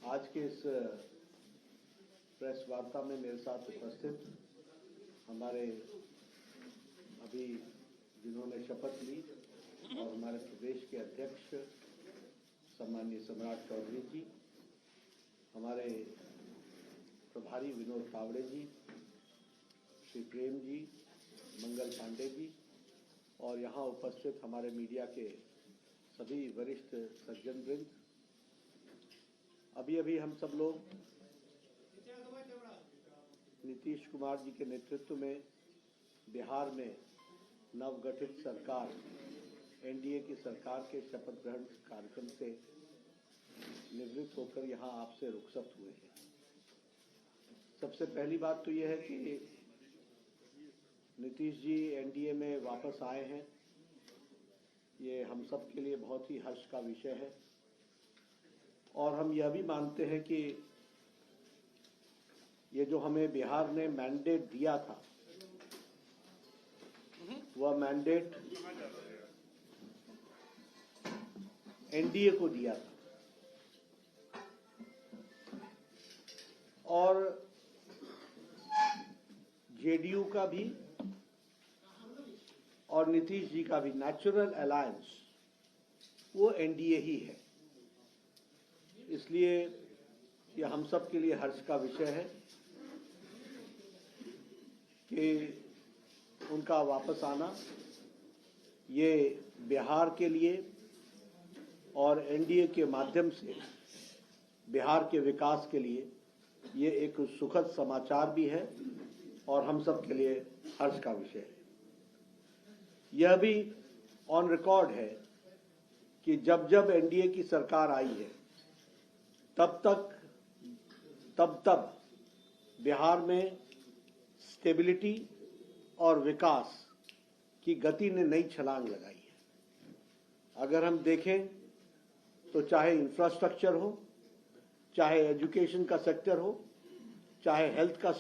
आज के इस प्रेस वार्ता में मेरे साथ उपस्थित हमारे अभी जिन्होंने शपथ ली और हमारे प्रदेश के अध्यक्ष सम्माननीय सम्राट चौधरी जी, हमारे प्रभारी विनोद तावड़े जी, श्री प्रेम जी, मंगल पांडे जी और यहाँ उपस्थित हमारे मीडिया के सभी वरिष्ठ सज्जन वृंद। अभी अभी हम सब लोग नीतीश कुमार जी के नेतृत्व में बिहार में नवगठित सरकार एनडीए की सरकार के शपथ ग्रहण कार्यक्रम से निवृत्त होकर यहाँ आपसे रुखसत हुए हैं। सबसे पहली बात तो यह है कि नीतीश जी एनडीए में वापस आए हैं। ये हम सब के लिए बहुत ही हर्ष का विषय है और हम यह भी मानते हैं कि ये जो हमें बिहार ने मैंडेट दिया था, वह मैंडेट एनडीए को दिया था और जेडीयू का भी और नीतीश जी का भी नेचुरल अलायंस वो एनडीए ही है। इसलिए यह हम सब के लिए हर्ष का विषय है कि उनका वापस आना ये बिहार के लिए और एनडीए के माध्यम से बिहार के विकास के लिए ये एक सुखद समाचार भी है और हम सब के लिए हर्ष का विषय है। यह भी ऑन रिकॉर्ड है कि जब जब एनडीए की सरकार आई है तब बिहार में स्टेबिलिटी और विकास की गति ने नई छलांग लगाई है। अगर हम देखें तो चाहे इंफ्रास्ट्रक्चर हो, चाहे एजुकेशन का सेक्टर हो, चाहे हेल्थ का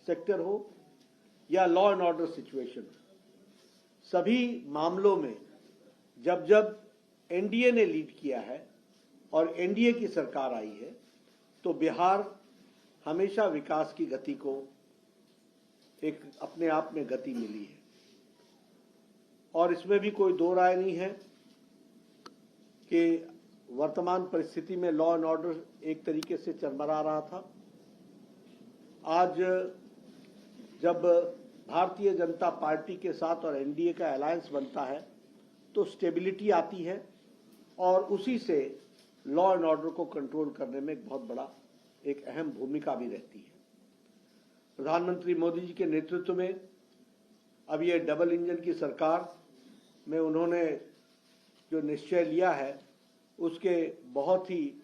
सेक्टर हो या लॉ एंड ऑर्डर सिचुएशन हो, सभी मामलों में जब जब एनडीए ने लीड किया है और एनडीए की सरकार आई है तो बिहार हमेशा विकास की गति को एक अपने आप में गति मिली है और इसमें भी कोई दो राय नहीं है कि वर्तमान परिस्थिति में लॉ एंड ऑर्डर एक तरीके से चरमरा रहा था। आज जब भारतीय जनता पार्टी के साथ और एनडीए का अलायंस बनता है तो स्टेबिलिटी आती है और उसी से लॉ एंड ऑर्डर को कंट्रोल करने में एक बहुत बड़ा एक अहम भूमिका भी रहती है। प्रधानमंत्री मोदी जी के नेतृत्व में अब ये डबल इंजन की सरकार में उन्होंने जो निश्चय लिया है उसके बहुत ही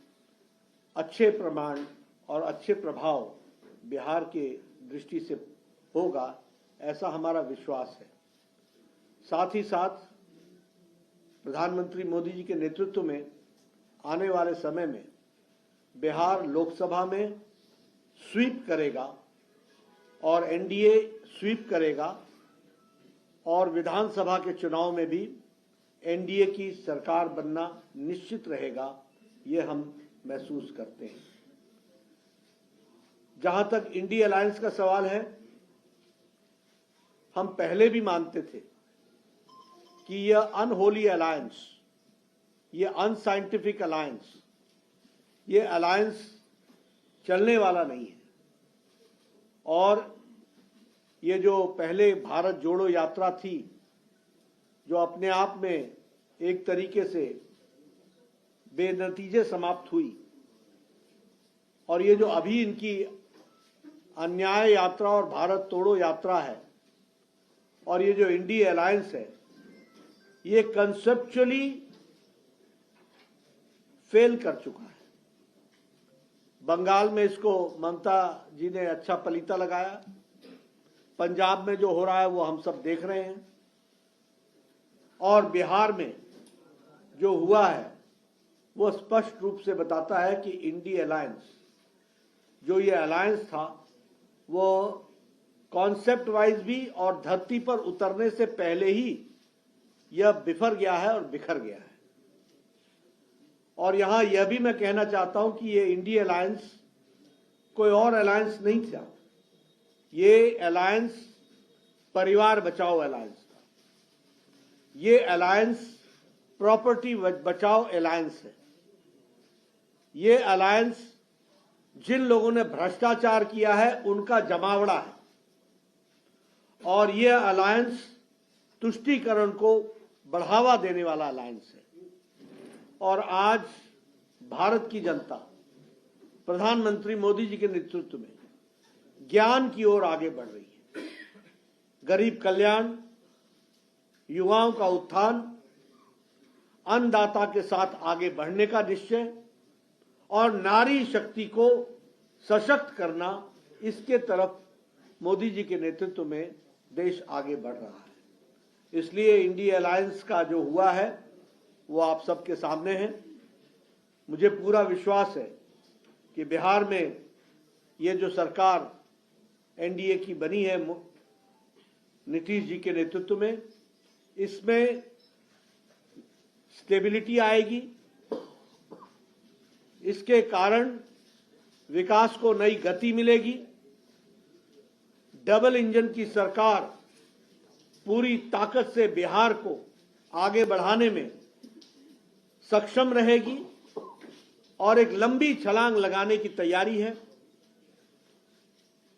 अच्छे प्रमाण और अच्छे प्रभाव बिहार के दृष्टि से होगा, ऐसा हमारा विश्वास है। साथ ही साथ प्रधानमंत्री मोदी जी के नेतृत्व में आने वाले समय में बिहार लोकसभा में स्वीप करेगा और एनडीए स्वीप करेगा और विधानसभा के चुनाव में भी एनडीए की सरकार बनना निश्चित रहेगा, ये हम महसूस करते हैं। जहां तक इंडिया अलायंस का सवाल है, हम पहले भी मानते थे कि यह अनहोली अलायंस, यह अनसाइंटिफिक अलायंस, यह अलायंस चलने वाला नहीं है और ये जो पहले भारत जोड़ो यात्रा थी जो अपने आप में एक तरीके से बेनतीजे समाप्त हुई और ये जो अभी इनकी अन्याय यात्रा और भारत तोड़ो यात्रा है और ये जो इंडिया अलायंस है, ये कंसेप्चुअली फेल कर चुका है। बंगाल में इसको ममता जी ने अच्छा पलीता लगाया, पंजाब में जो हो रहा है वो हम सब देख रहे हैं और बिहार में जो हुआ है वो स्पष्ट रूप से बताता है कि इंडिया अलायंस जो ये अलायंस था वो कॉन्सेप्ट वाइज भी और धरती पर उतरने से पहले ही यह बिफर गया है और बिखर गया है। और यहां यह भी मैं कहना चाहता हूं कि ये इंडिया अलायंस कोई और अलायंस नहीं था, ये अलायंस परिवार बचाओ अलायंस था। ये अलायंस प्रॉपर्टी बचाओ अलायंस है। ये अलायंस जिन लोगों ने भ्रष्टाचार किया है उनका जमावड़ा है, और ये अलायंस तुष्टीकरण को बढ़ावा देने वाला अलायंस है। और आज भारत की जनता प्रधानमंत्री मोदी जी के नेतृत्व में ज्ञान की ओर आगे बढ़ रही है। गरीब कल्याण, युवाओं का उत्थान, अन्नदाता के साथ आगे बढ़ने का निश्चय और नारी शक्ति को सशक्त करना, इसके तरफ मोदी जी के नेतृत्व में देश आगे बढ़ रहा है। इसलिए इंडिया अलायंस का जो हुआ है वो आप सबके सामने है। मुझे पूरा विश्वास है कि बिहार में ये जो सरकार एनडीए की बनी है नीतीश जी के नेतृत्व में, इसमें स्टेबिलिटी आएगी। इसके कारण विकास को नई गति मिलेगी। डबल इंजन की सरकार पूरी ताकत से बिहार को आगे बढ़ाने में सक्षम रहेगी और एक लंबी छलांग लगाने की तैयारी है।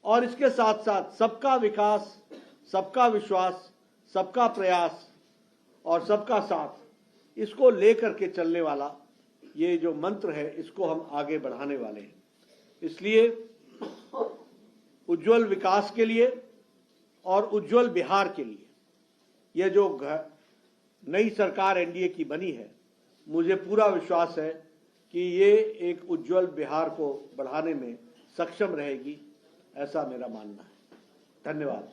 और इसके साथ साथ सबका विकास, सबका विश्वास, सबका प्रयास और सबका साथ, इसको लेकर के चलने वाला ये जो मंत्र है, इसको हम आगे बढ़ाने वाले हैं। इसलिए उज्जवल विकास के लिए और उज्जवल बिहार के लिए ये जो नई सरकार एनडीए की बनी है, मुझे पूरा विश्वास है कि ये एक उज्जवल बिहार को बढ़ाने में सक्षम रहेगी, ऐसा मेरा मानना है। धन्यवाद।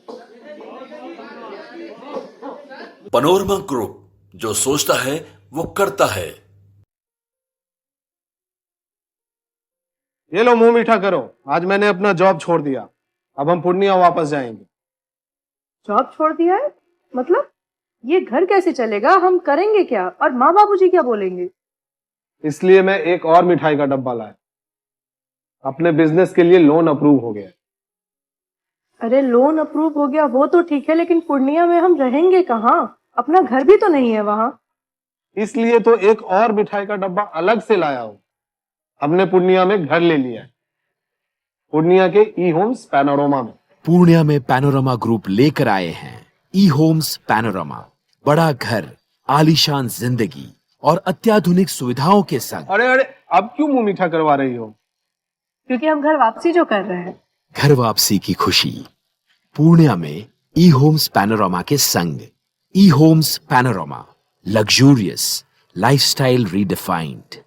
पैनोरमा ग्रुप, जो सोचता है वो करता है। ये लो, मुंह मीठा करो। आज मैंने अपना जॉब छोड़ दिया, अब हम पूर्णिया वापस जाएंगे। जॉब छोड़ दिया है? मतलब ये घर कैसे चलेगा? हम करेंगे क्या? और माँ बाबूजी क्या बोलेंगे? इसलिए मैं एक और मिठाई का डब्बा लाया। अपने बिजनेस के लिए लोन अप्रूव हो गया। अरे लोन अप्रूव हो गया वो तो ठीक है, लेकिन पूर्णिया में हम रहेंगे कहाँ? अपना घर भी तो नहीं है वहाँ। इसलिए तो एक और मिठाई का डब्बा अलग से लाया हूँ। हमने पूर्णिया में घर ले लिया है, पूर्णिया के ई होम्स पैनोरमा में। पूर्णिया में पैनोरमा ग्रुप लेकर आए हैं ई होम्स पैनोरमा। बड़ा घर, आलीशान जिंदगी और अत्याधुनिक सुविधाओं के संग। अरे अरे, अब क्यों मुंह मीठा करवा रही हो? क्योंकि हम घर वापसी जो कर रहे हैं। घर वापसी की खुशी पूर्णिया में ई होम्स पैनोरमा के संग। E homes panorama, luxurious lifestyle redefined.